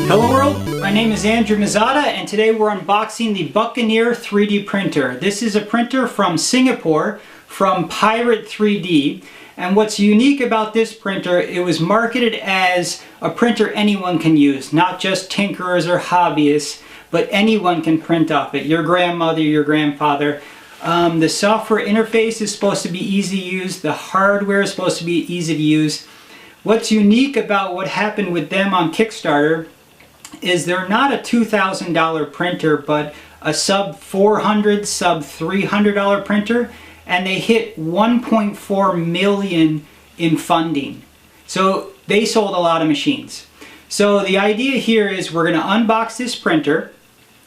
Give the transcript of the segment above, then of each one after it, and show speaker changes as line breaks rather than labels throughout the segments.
Hello world, my name is Andrew Mizada and today we're unboxing the Buccaneer 3D printer. This is a printer from Singapore from Pirate 3D, and what's unique about this printer, it was marketed as a printer anyone can use, not just tinkerers or hobbyists, but anyone can print off it. Your grandmother, your grandfather. The software interface is supposed to be easy to use, the hardware is supposed to be easy to use. What's unique about what happened with them on Kickstarter is they're not a $2,000 printer, but a sub $400, sub $300 printer, and they hit 1.4 million in funding. So they sold a lot of machines. So the idea here is we're going to unbox this printer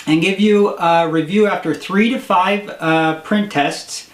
and give you a review after 3 to 5 print tests.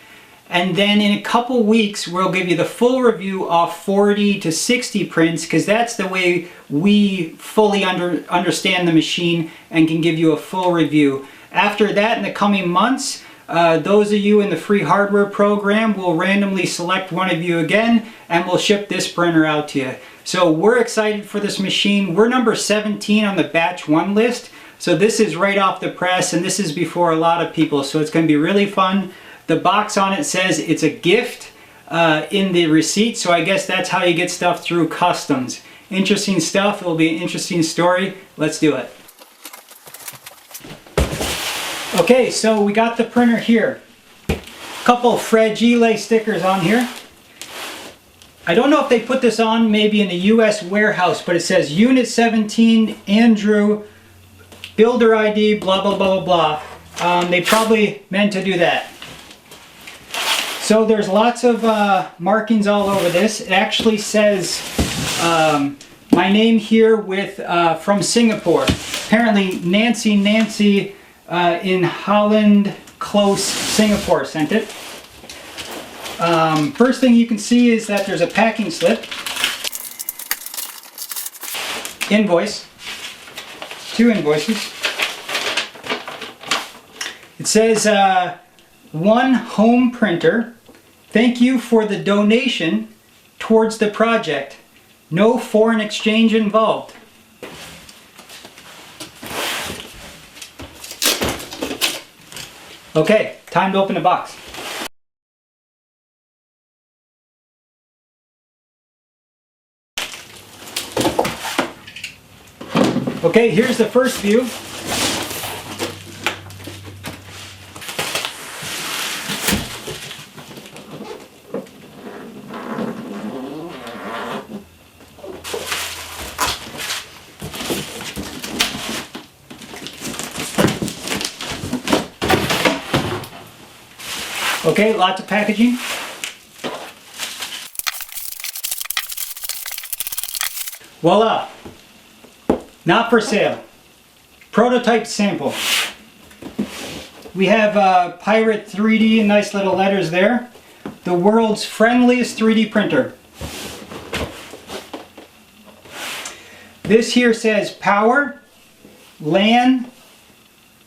And then in a couple weeks, we'll give you the full review of 40 to 60 prints, because that's the way we fully understand the machine and can give you a full review. After that, in the coming months, those of you in the free hardware program will randomly select one of you again, and we'll ship this printer out to you. So we're excited for this machine. We're number 17 on the batch 1 list. So this is right off the press, and this is before a lot of people. So it's going to be really fun. The box on it says it's a gift in the receipt, so I guess that's how you get stuff through customs. Interesting stuff. It'll be an interesting story. Let's do it. Okay, so we got the printer here. A couple Fragile stickers on here. I don't know if they put this on maybe in the US warehouse, but it says Unit 17, Andrew, Builder ID, blah, blah, blah, blah, blah. They probably meant to do that. So there's lots of markings all over this. It actually says my name here with from Singapore. Apparently Nancy in Holland Close, Singapore sent it. First thing you can see is that there's a packing slip. Invoice. 2 invoices. It says one home printer. Thank you for the donation towards the project. No foreign exchange involved. Okay, time to open the box. Okay, here's the first view. Okay, lots of packaging. Voila! Not for sale. Prototype sample. We have Pirate 3D, nice little letters there. The world's friendliest 3D printer. This here says power, LAN,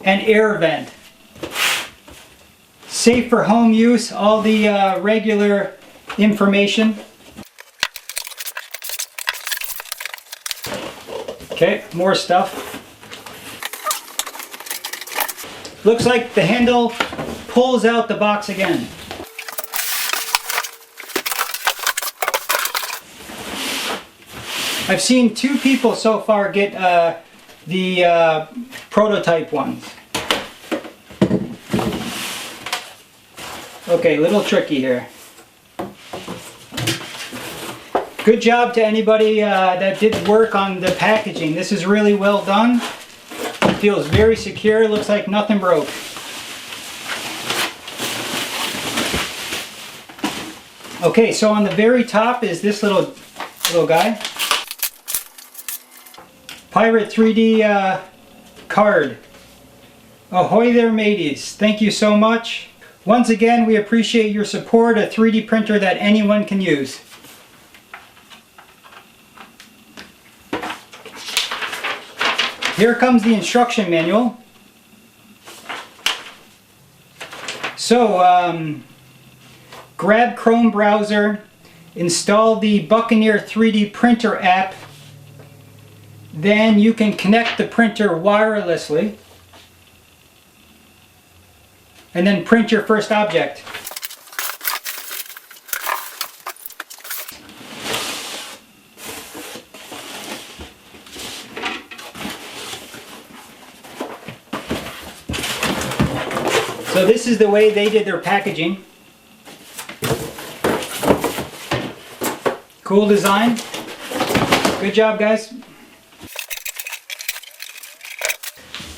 and air vent. Safe for home use, all the regular information. Okay, more stuff. Looks like the handle pulls out the box again. I've seen 2 people so far get the prototype ones. Okay, little tricky here. Good job to anybody that did work on the packaging. This is really well done. It feels very secure. Looks like nothing broke. Okay, so on the very top is this little guy. Pirate 3D card. Ahoy there, mateys. Thank you so much. Once again, we appreciate your support, a 3D printer that anyone can use. Here comes the instruction manual. So, grab Chrome browser, install the Buccaneer 3D printer app, then you can connect the printer wirelessly and then print your first object. So this is the way they did their packaging. Cool design. Good job, guys.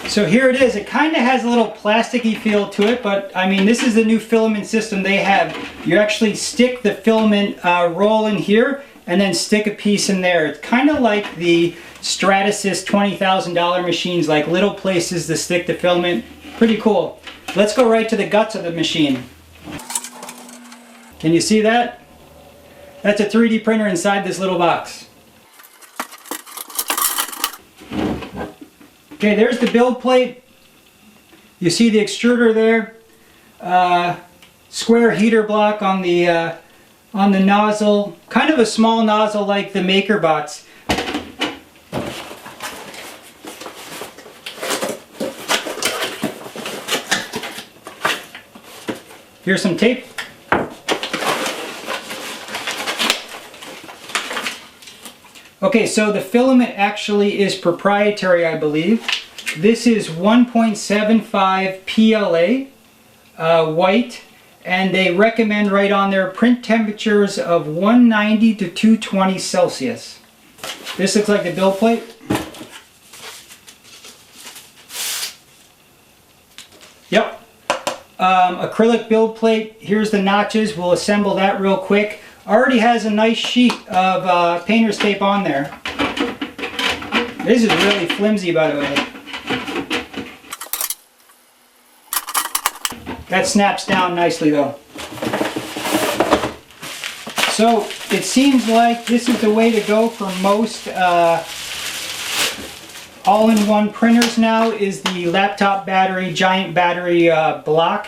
So here it is. It kind of has a little plasticky feel to it, but I mean, this is the new filament system they have. You actually stick the filament roll in here and then stick a piece in there. It's kind of like the Stratasys $20,000 machines, like little places to stick the filament. Pretty cool. Let's go right to the guts of the machine. Can you see that? That's a 3D printer inside this little box. Okay, there's the build plate. You see the extruder there. Square heater block on the nozzle. Kind of a small nozzle like the MakerBots. Here's some tape. Okay, so the filament actually is proprietary, I believe. This is 1.75 PLA, white, and they recommend right on there print temperatures of 190 to 220 Celsius. This looks like the build plate. Yep. Acrylic build plate. Here's the notches. We'll assemble that real quick. Already has a nice sheet of painter's tape on there. This is really flimsy, by the way. That snaps down nicely though. So it seems like this is the way to go for most all-in-one printers now, is the laptop battery, giant battery block.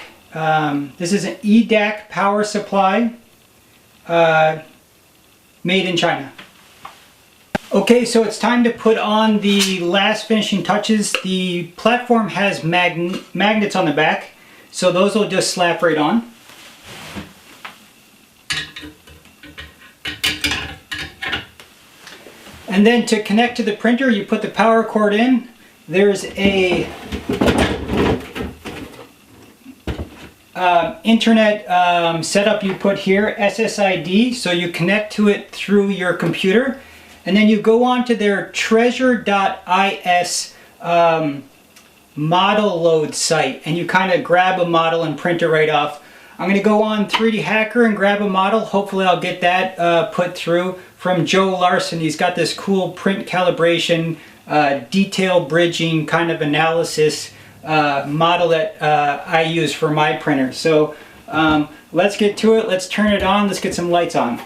This is an EDAC power supply. Made in China. Okay, so it's time to put on the last finishing touches. The platform has magnets on the back, so those will just slap right on. And then to connect to the printer, you put the power cord in. There's a internet setup you put here, SSID, so you connect to it through your computer, and then you go on to their treasure.is model load site, and you kind of grab a model and print it right off. I'm going to go on 3D Hacker and grab a model. Hopefully I'll get that put through from Joe Larson. He's got this cool print calibration, detail bridging kind of analysis model that I use for my printer. So let's get to it. Let's turn it on. Let's get some lights on.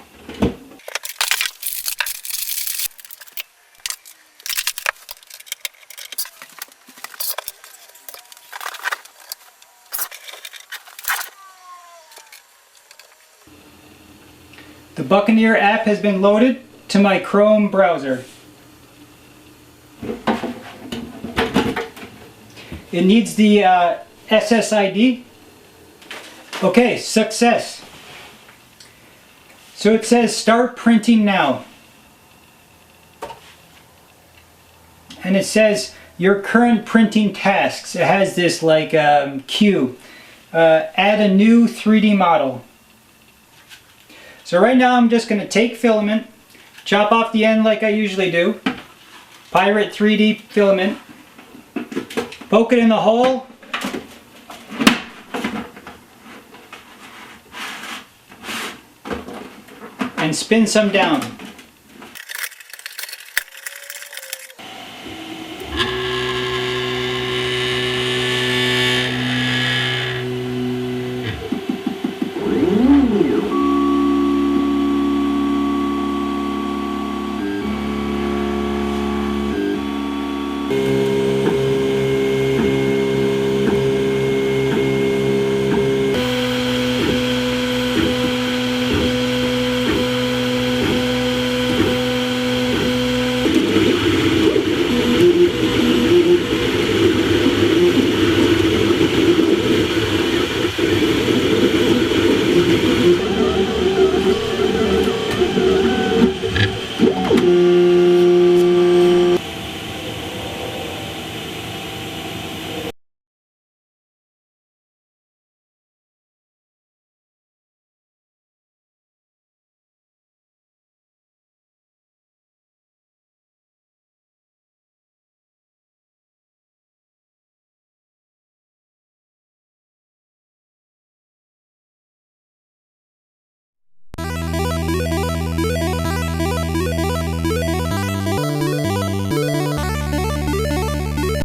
The Buccaneer app has been loaded to my Chrome browser. It needs the SSID. Okay, success. So it says start printing now. And it says your current printing tasks. It has this like queue. Add a new 3D model. So right now I'm just going to take filament, chop off the end like I usually do. Pirate 3D filament. Poke it in the hole. And spin some down.